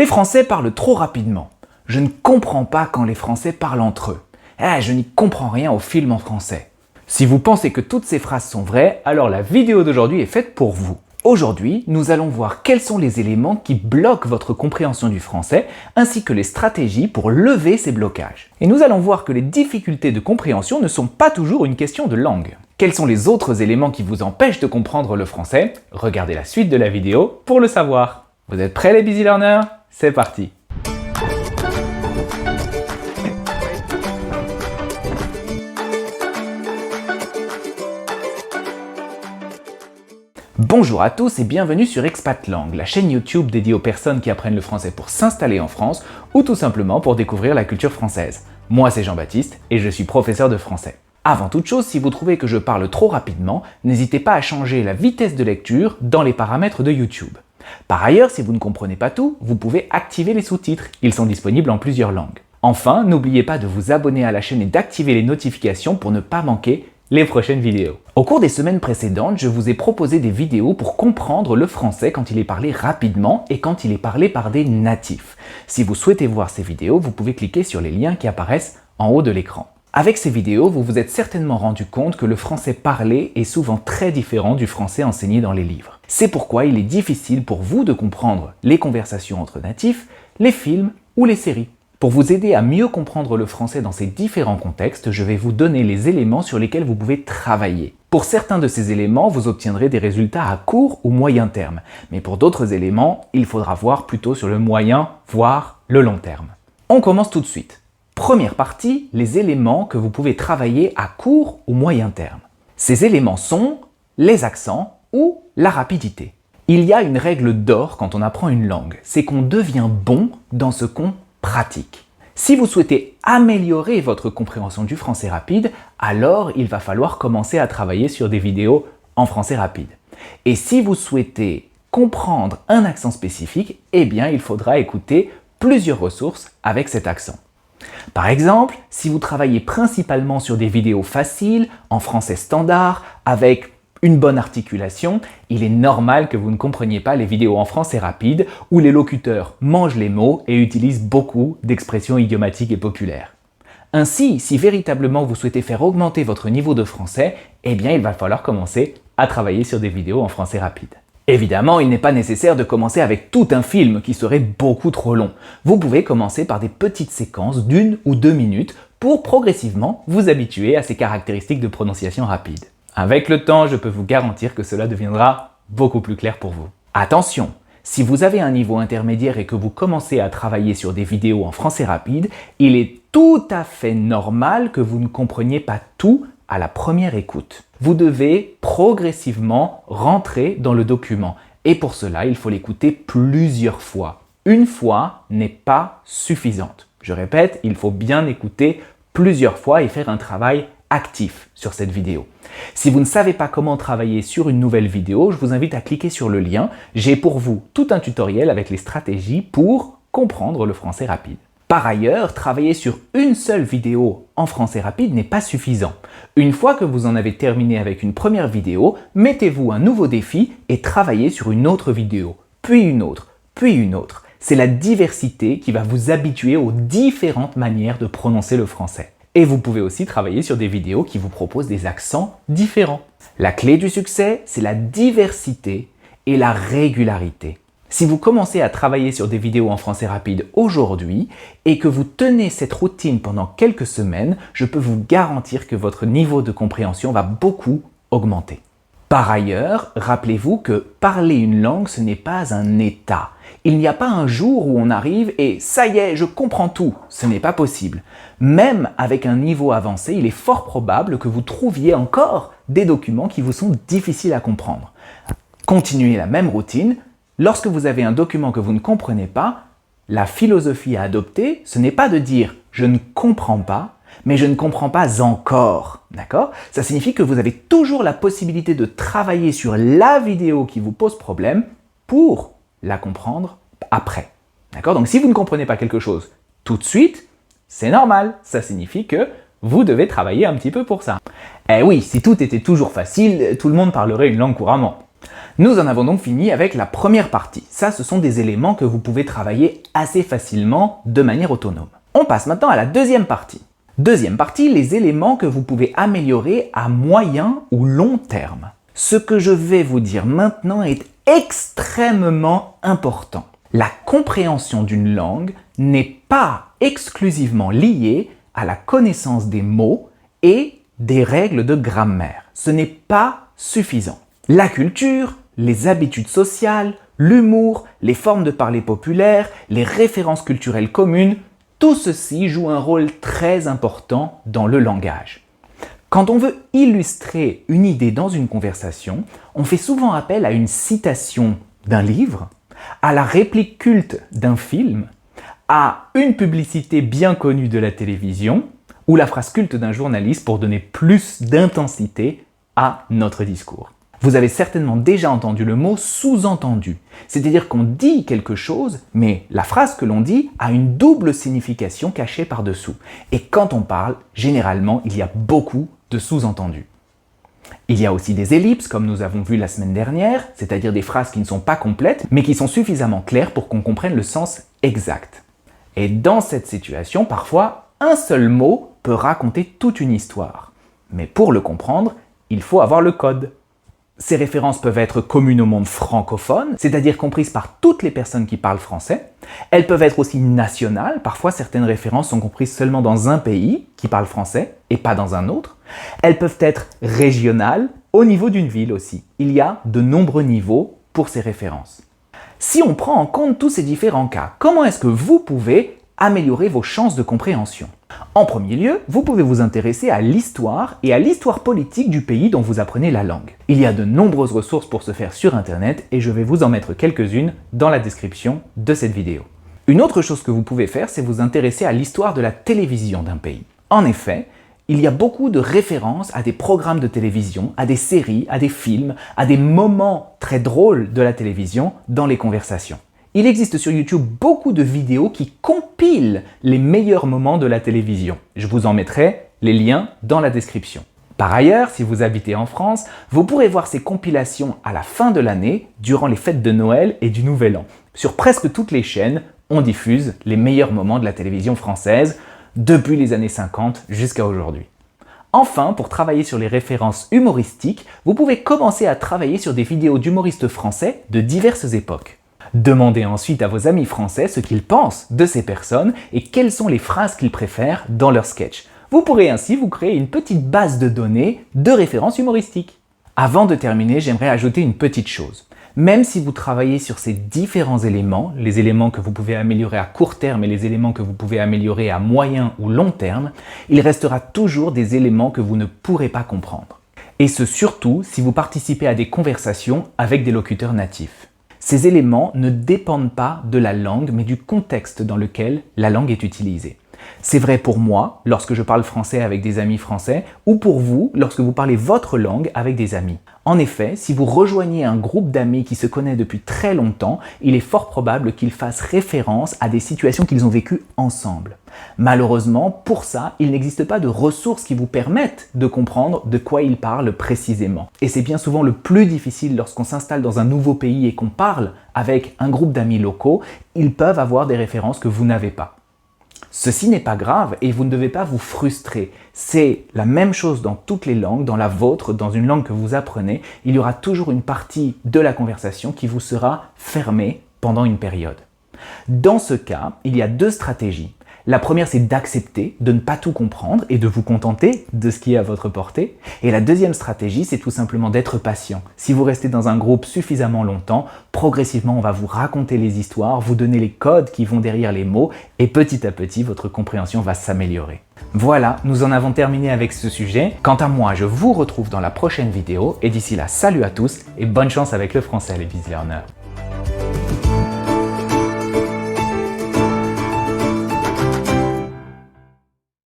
Les Français parlent trop rapidement. Je ne comprends pas quand les Français parlent entre eux. Je n'y comprends rien au film en français. Si vous pensez que toutes ces phrases sont vraies, alors la vidéo d'aujourd'hui est faite pour vous. Aujourd'hui, nous allons voir quels sont les éléments qui bloquent votre compréhension du français, ainsi que les stratégies pour lever ces blocages. Et nous allons voir que les difficultés de compréhension ne sont pas toujours une question de langue. Quels sont les autres éléments qui vous empêchent de comprendre le français? Regardez la suite de la vidéo pour le savoir. Vous êtes prêts les Busy Learners? C'est parti! Bonjour à tous et bienvenue sur Expat Lang, la chaîne YouTube dédiée aux personnes qui apprennent le français pour s'installer en France ou tout simplement pour découvrir la culture française. Moi c'est Jean-Baptiste et je suis professeur de français. Avant toute chose, si vous trouvez que je parle trop rapidement, n'hésitez pas à changer la vitesse de lecture dans les paramètres de YouTube. Par ailleurs, si vous ne comprenez pas tout, vous pouvez activer les sous-titres, ils sont disponibles en plusieurs langues. Enfin, n'oubliez pas de vous abonner à la chaîne et d'activer les notifications pour ne pas manquer les prochaines vidéos. Au cours des semaines précédentes, je vous ai proposé des vidéos pour comprendre le français quand il est parlé rapidement et quand il est parlé par des natifs. Si vous souhaitez voir ces vidéos, vous pouvez cliquer sur les liens qui apparaissent en haut de l'écran. Avec ces vidéos, vous vous êtes certainement rendu compte que le français parlé est souvent très différent du français enseigné dans les livres. C'est pourquoi il est difficile pour vous de comprendre les conversations entre natifs, les films ou les séries. Pour vous aider à mieux comprendre le français dans ces différents contextes, je vais vous donner les éléments sur lesquels vous pouvez travailler. Pour certains de ces éléments, vous obtiendrez des résultats à court ou moyen terme. Mais pour d'autres éléments, il faudra voir plutôt sur le moyen, voire le long terme. On commence tout de suite. Première partie, les éléments que vous pouvez travailler à court ou moyen terme. Ces éléments sont les accents ou la rapidité. Il y a une règle d'or quand on apprend une langue, c'est qu'on devient bon dans ce qu'on pratique. Si vous souhaitez améliorer votre compréhension du français rapide, alors il va falloir commencer à travailler sur des vidéos en français rapide. Et si vous souhaitez comprendre un accent spécifique, eh bien il faudra écouter plusieurs ressources avec cet accent. Par exemple, si vous travaillez principalement sur des vidéos faciles, en français standard, avec une bonne articulation, il est normal que vous ne compreniez pas les vidéos en français rapide où les locuteurs mangent les mots et utilisent beaucoup d'expressions idiomatiques et populaires. Ainsi, si véritablement vous souhaitez faire augmenter votre niveau de français, eh bien il va falloir commencer à travailler sur des vidéos en français rapide. Évidemment, il n'est pas nécessaire de commencer avec tout un film qui serait beaucoup trop long. Vous pouvez commencer par des petites séquences d'1 ou 2 minutes pour progressivement vous habituer à ces caractéristiques de prononciation rapide. Avec le temps, je peux vous garantir que cela deviendra beaucoup plus clair pour vous. Attention, si vous avez un niveau intermédiaire et que vous commencez à travailler sur des vidéos en français rapide, il est tout à fait normal que vous ne compreniez pas tout à la première écoute. Vous devez progressivement rentrer dans le document et pour cela, il faut l'écouter plusieurs fois. Une fois n'est pas suffisante. Je répète, il faut bien écouter plusieurs fois et faire un travail actif sur cette vidéo. Si vous ne savez pas comment travailler sur une nouvelle vidéo, je vous invite à cliquer sur le lien. J'ai pour vous tout un tutoriel avec les stratégies pour comprendre le français rapide. Par ailleurs, travailler sur une seule vidéo en français rapide n'est pas suffisant. Une fois que vous en avez terminé avec une première vidéo, mettez-vous un nouveau défi et travaillez sur une autre vidéo, puis une autre, puis une autre. C'est la diversité qui va vous habituer aux différentes manières de prononcer le français. Et vous pouvez aussi travailler sur des vidéos qui vous proposent des accents différents. La clé du succès, c'est la diversité et la régularité. Si vous commencez à travailler sur des vidéos en français rapide aujourd'hui et que vous tenez cette routine pendant quelques semaines, je peux vous garantir que votre niveau de compréhension va beaucoup augmenter. Par ailleurs, rappelez-vous que parler une langue, ce n'est pas un état. Il n'y a pas un jour où on arrive et ça y est, je comprends tout. Ce n'est pas possible. Même avec un niveau avancé, il est fort probable que vous trouviez encore des documents qui vous sont difficiles à comprendre. Continuez la même routine. Lorsque vous avez un document que vous ne comprenez pas, la philosophie à adopter, ce n'est pas de dire « je ne comprends pas », mais je ne comprends pas encore, d'accord? Ça signifie que vous avez toujours la possibilité de travailler sur la vidéo qui vous pose problème pour la comprendre après, d'accord? Donc si vous ne comprenez pas quelque chose tout de suite, c'est normal, ça signifie que vous devez travailler un petit peu pour ça. Eh oui, si tout était toujours facile, tout le monde parlerait une langue couramment. Nous en avons donc fini avec la première partie. Ça, ce sont des éléments que vous pouvez travailler assez facilement de manière autonome. On passe maintenant à la deuxième partie. Deuxième partie, les éléments que vous pouvez améliorer à moyen ou long terme. Ce que je vais vous dire maintenant est extrêmement important. La compréhension d'une langue n'est pas exclusivement liée à la connaissance des mots et des règles de grammaire. Ce n'est pas suffisant. La culture, les habitudes sociales, l'humour, les formes de parler populaires, les références culturelles communes, tout ceci joue un rôle très important dans le langage. Quand on veut illustrer une idée dans une conversation, on fait souvent appel à une citation d'un livre, à la réplique culte d'un film, à une publicité bien connue de la télévision ou la phrase culte d'un journaliste pour donner plus d'intensité à notre discours. Vous avez certainement déjà entendu le mot sous-entendu, c'est-à-dire qu'on dit quelque chose, mais la phrase que l'on dit a une double signification cachée par-dessous. Et quand on parle, généralement, il y a beaucoup de sous-entendus. Il y a aussi des ellipses, comme nous avons vu la semaine dernière, c'est-à-dire des phrases qui ne sont pas complètes, mais qui sont suffisamment claires pour qu'on comprenne le sens exact. Et dans cette situation, parfois, un seul mot peut raconter toute une histoire. Mais pour le comprendre, il faut avoir le code. Ces références peuvent être communes au monde francophone, c'est-à-dire comprises par toutes les personnes qui parlent français. Elles peuvent être aussi nationales, parfois certaines références sont comprises seulement dans un pays qui parle français et pas dans un autre. Elles peuvent être régionales, au niveau d'une ville aussi. Il y a de nombreux niveaux pour ces références. Si on prend en compte tous ces différents cas, comment est-ce que vous pouvez améliorer vos chances de compréhension? En premier lieu, vous pouvez vous intéresser à l'histoire et à l'histoire politique du pays dont vous apprenez la langue. Il y a de nombreuses ressources pour ce faire sur Internet et je vais vous en mettre quelques-unes dans la description de cette vidéo. Une autre chose que vous pouvez faire, c'est vous intéresser à l'histoire de la télévision d'un pays. En effet, il y a beaucoup de références à des programmes de télévision, à des séries, à des films, à des moments très drôles de la télévision dans les conversations. Il existe sur YouTube beaucoup de vidéos qui compilent les meilleurs moments de la télévision. Je vous en mettrai les liens dans la description. Par ailleurs, si vous habitez en France, vous pourrez voir ces compilations à la fin de l'année, durant les fêtes de Noël et du Nouvel An. Sur presque toutes les chaînes, on diffuse les meilleurs moments de la télévision française, depuis les années 50 jusqu'à aujourd'hui. Enfin, pour travailler sur les références humoristiques, vous pouvez commencer à travailler sur des vidéos d'humoristes français de diverses époques. Demandez ensuite à vos amis français ce qu'ils pensent de ces personnes et quelles sont les phrases qu'ils préfèrent dans leurs sketchs. Vous pourrez ainsi vous créer une petite base de données de références humoristiques. Avant de terminer, j'aimerais ajouter une petite chose. Même si vous travaillez sur ces différents éléments, les éléments que vous pouvez améliorer à court terme et les éléments que vous pouvez améliorer à moyen ou long terme, il restera toujours des éléments que vous ne pourrez pas comprendre. Et ce surtout si vous participez à des conversations avec des locuteurs natifs. Ces éléments ne dépendent pas de la langue, mais du contexte dans lequel la langue est utilisée. C'est vrai pour moi, lorsque je parle français avec des amis français, ou pour vous, lorsque vous parlez votre langue avec des amis. En effet, si vous rejoignez un groupe d'amis qui se connaît depuis très longtemps, il est fort probable qu'ils fassent référence à des situations qu'ils ont vécues ensemble. Malheureusement, pour ça, il n'existe pas de ressources qui vous permettent de comprendre de quoi ils parlent précisément. Et c'est bien souvent le plus difficile lorsqu'on s'installe dans un nouveau pays et qu'on parle avec un groupe d'amis locaux, ils peuvent avoir des références que vous n'avez pas. Ceci n'est pas grave et vous ne devez pas vous frustrer. C'est la même chose dans toutes les langues, dans la vôtre, dans une langue que vous apprenez. Il y aura toujours une partie de la conversation qui vous sera fermée pendant une période. Dans ce cas, il y a deux stratégies. La première, c'est d'accepter, de ne pas tout comprendre et de vous contenter de ce qui est à votre portée. Et la deuxième stratégie, c'est tout simplement d'être patient. Si vous restez dans un groupe suffisamment longtemps, progressivement, on va vous raconter les histoires, vous donner les codes qui vont derrière les mots et petit à petit, votre compréhension va s'améliorer. Voilà, nous en avons terminé avec ce sujet. Quant à moi, je vous retrouve dans la prochaine vidéo et d'ici là, salut à tous et bonne chance avec le français les Biz Learners.